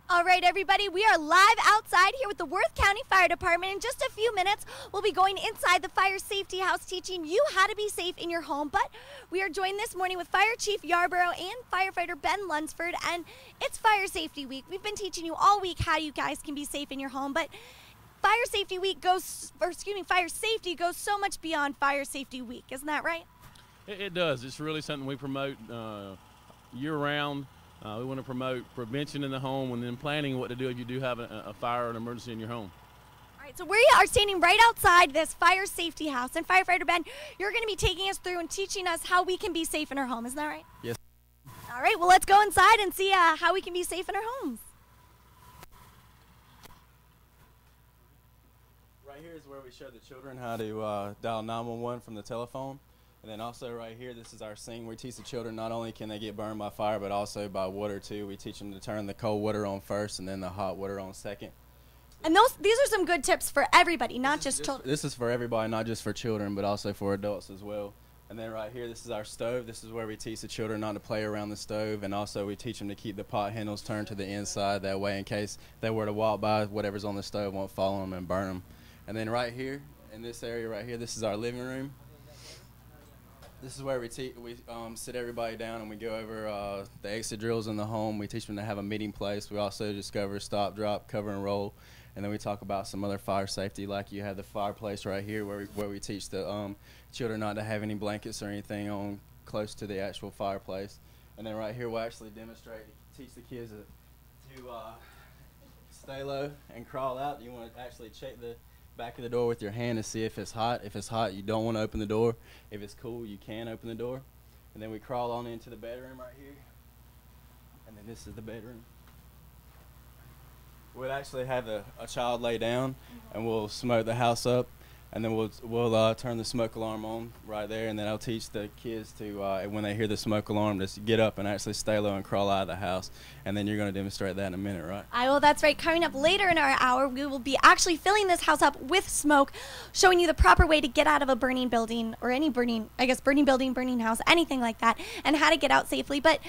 All right, everybody, we are live outside here with the Worth County Fire Department. In just a few minutes, we'll be going inside the fire safety house, teaching you how to be safe in your home. But we are joined this morning with Fire Chief Yarborough and firefighter Ben Lunsford, and it's Fire Safety Week. We've been teaching you all week how you guys can be safe in your home, but Fire Safety goes so much beyond Fire Safety Week. Isn't that right? It does. It's really something we promote year-round. We want to promote prevention in the home and then planning what to do if you do have a fire or an emergency in your home. All right, so we are standing right outside this fire safety house. And Firefighter Ben, you're going to be taking us through and teaching us how we can be safe in our home. Isn't that right? Yes. All right, well, let's go inside and see how we can be safe in our homes. Right here is where we show the children how to dial 911 from the telephone. And then also right here, this is our scene. We teach the children not only can they get burned by fire, but also by water too. We teach them to turn the cold water on first and then the hot water on second. And these are some good tips for everybody, not just children. This is for everybody, not just for children, but also for adults as well. And then right here, this is our stove. This is where we teach the children not to play around the stove. And also we teach them to keep the pot handles turned to the inside. That way, in case they were to walk by, whatever's on the stove won't fall on them and burn them. And then right here, in this area right here, this is our living room. This is where we sit everybody down and we go over the exit drills in the home. We teach them to have a meeting place. We also discover stop, drop, cover, and roll. And then we talk about some other fire safety, like you have the fireplace right here where we teach the children not to have any blankets or anything on close to the actual fireplace. And then right here we'll actually teach the kids to stay low and crawl out. You want to actually check the back of the door with your hand to see if it's hot. If it's hot, you don't want to open the door. If it's cool, you can open the door. And then we crawl on into the bedroom right here. And then this is the bedroom. We'll actually have a child lay down and we'll smoke the house up. And then we'll turn the smoke alarm on right there, and then I'll teach the kids to, when they hear the smoke alarm, just get up and actually stay low and crawl out of the house. And then you're going to demonstrate that in a minute, right? Well, that's right. Coming up later in our hour, we will be actually filling this house up with smoke, showing you the proper way to get out of a burning building or any burning building, burning house, anything like that, and how to get out safely. But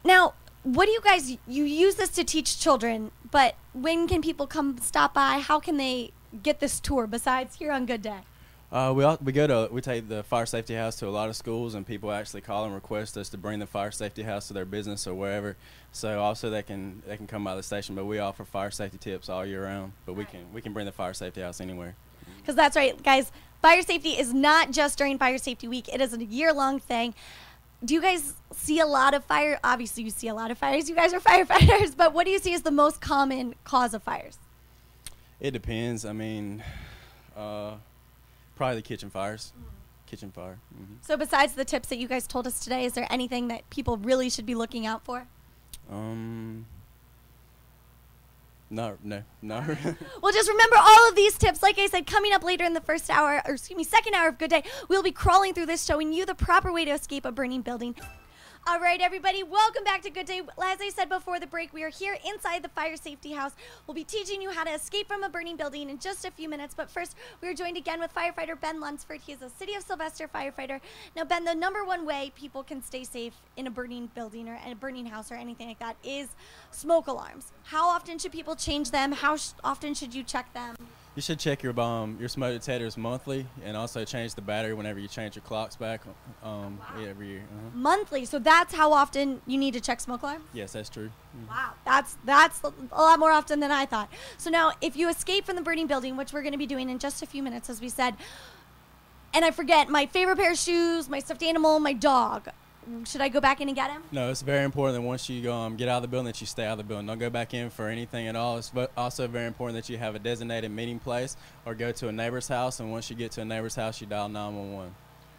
now, what do you use this to teach children, but when can people come stop by? How can they get this tour besides here on Good Day? We take the fire safety house to a lot of schools, and people actually call and request us to bring the fire safety house to their business or wherever. So also they can come by the station, but we offer fire safety tips all year round. But we can bring the fire safety house anywhere. Because that's right, guys. Fire safety is not just during Fire Safety Week. It is a year-long thing. Do you guys see a lot of fire? Obviously, you see a lot of fires. You guys are firefighters, but what do you see as the most common cause of fires? It depends. I mean, probably the kitchen fires. Kitchen fire. Mm-hmm. So besides the tips that you guys told us today, is there anything that people really should be looking out for? No. Well, just remember all of these tips. Like I said, coming up later in the second hour of Good Day, we'll be crawling through this, showing you the proper way to escape a burning building. All right, everybody, welcome back to Good Day. As I said before the break, we are here inside the fire safety house. We'll be teaching you how to escape from a burning building in just a few minutes. But first, we are joined again with firefighter Ben Lunsford. He is a City of Sylvester firefighter. Now, Ben, the number one way people can stay safe in a burning building or in a burning house or anything like that is smoke alarms. How often should people change them? How often should you check them? You should check your smoke detectors monthly, and also change the battery whenever you change your clocks back every year. Monthly, so that's how often you need to check smoke alarm? Yes, that's true. Wow, that's a lot more often than I thought. So now, if you escape from the burning building, which we're going to be doing in just a few minutes, as we said, and I forget my favorite pair of shoes, my stuffed animal, my dog, should I go back in and get him? No, it's very important that once you get out of the building that you stay out of the building. Don't go back in for anything at all. It's also very important that you have a designated meeting place or go to a neighbor's house, and once you get to a neighbor's house, you dial 911. All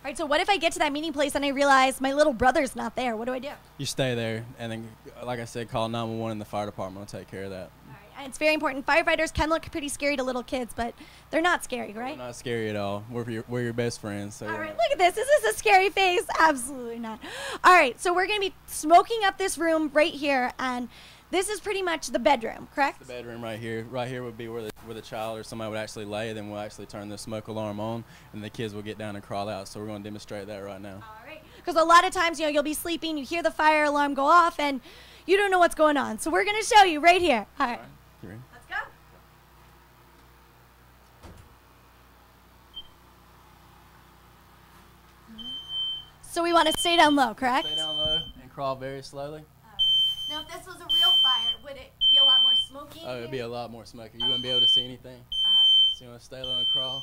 right, so what if I get to that meeting place and I realize my little brother's not there? What do I do? You stay there, and then, like I said, call 911 and the fire department will take care of that. All right, and it's very important. Firefighters can look pretty scary to little kids, but they're not scary, right? They're not scary at all. We're your best friends. So all right, look at this. Is this a scary face? Absolutely not. All right, so we're going to be smoking up this room right here, and this is pretty much the bedroom, correct? The bedroom right here. Right here would be where the child or somebody would actually lay. Then we'll actually turn the smoke alarm on, and the kids will get down and crawl out. So we're going to demonstrate that right now. All right. Because a lot of times, you'll be sleeping, you hear the fire alarm go off, and You don't know what's going on. So we're going to show you right here. All right. You ready? Let's go. So we want to stay down low, correct? Stay down low and crawl very slowly. Now, if this was a real fire, would it be a lot more smoky? Oh, it'd be a lot more smoky. You wouldn't be able to see anything. So you want to stay low and crawl.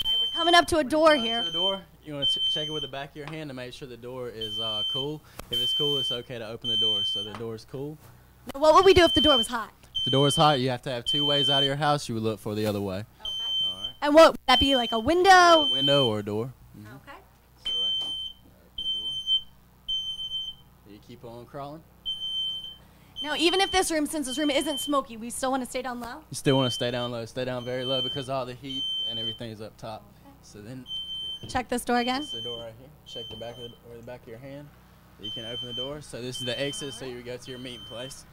All right, we're coming up to a door here. To the door, you want to check it with the back of your hand to make sure the door is cool. If it's cool, it's okay to open the door. So the door is cool. Now, what would we do if the door was hot? If the door is hot, you have to have 2 ways out of your house. You would look for the other way. Okay. All right. And what would that be, like a window? A window or a door. Okay. So right here, open the door. You keep on crawling. Now, even if this room, since this room isn't smoky, we still want to stay down low? You still want to stay down low. Stay down very low because all the heat and everything is up top. Okay. So then, Check this door again. this is the door right here. Check the back of the back of your hand. You can open the door. So this is the exit. So you go to your meeting place.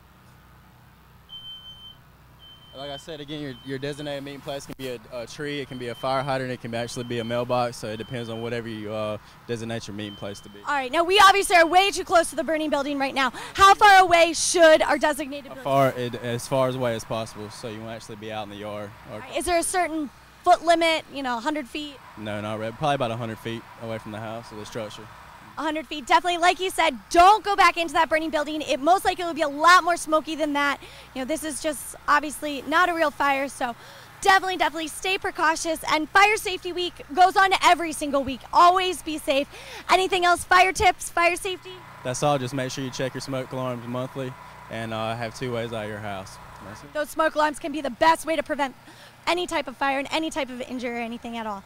Like I said again, your designated meeting place can be a tree. It can be a fire hydrant. It can actually be a mailbox. So it depends on whatever you designate your meeting place to be. All right. Now, we obviously are way too close to the burning building right now. How far away should our designated building be? As far away as possible. So you won't actually be out in the yard. Or, All right, is there a certain foot limit, 100 feet? no, not really. Probably about 100 feet away from the house or the structure. 100 feet. Definitely, like you said, don't go back into that burning building. It most likely will be a lot more smoky than that. This is just obviously not a real fire, so definitely stay precautious. And Fire Safety Week goes on every single week. Always be safe. Anything else? Fire tips, fire safety? That's all. Just make sure you check your smoke alarms monthly and have 2 ways out of your house. That's it. Those smoke alarms can be the best way to prevent any type of fire and any type of injury or anything at all.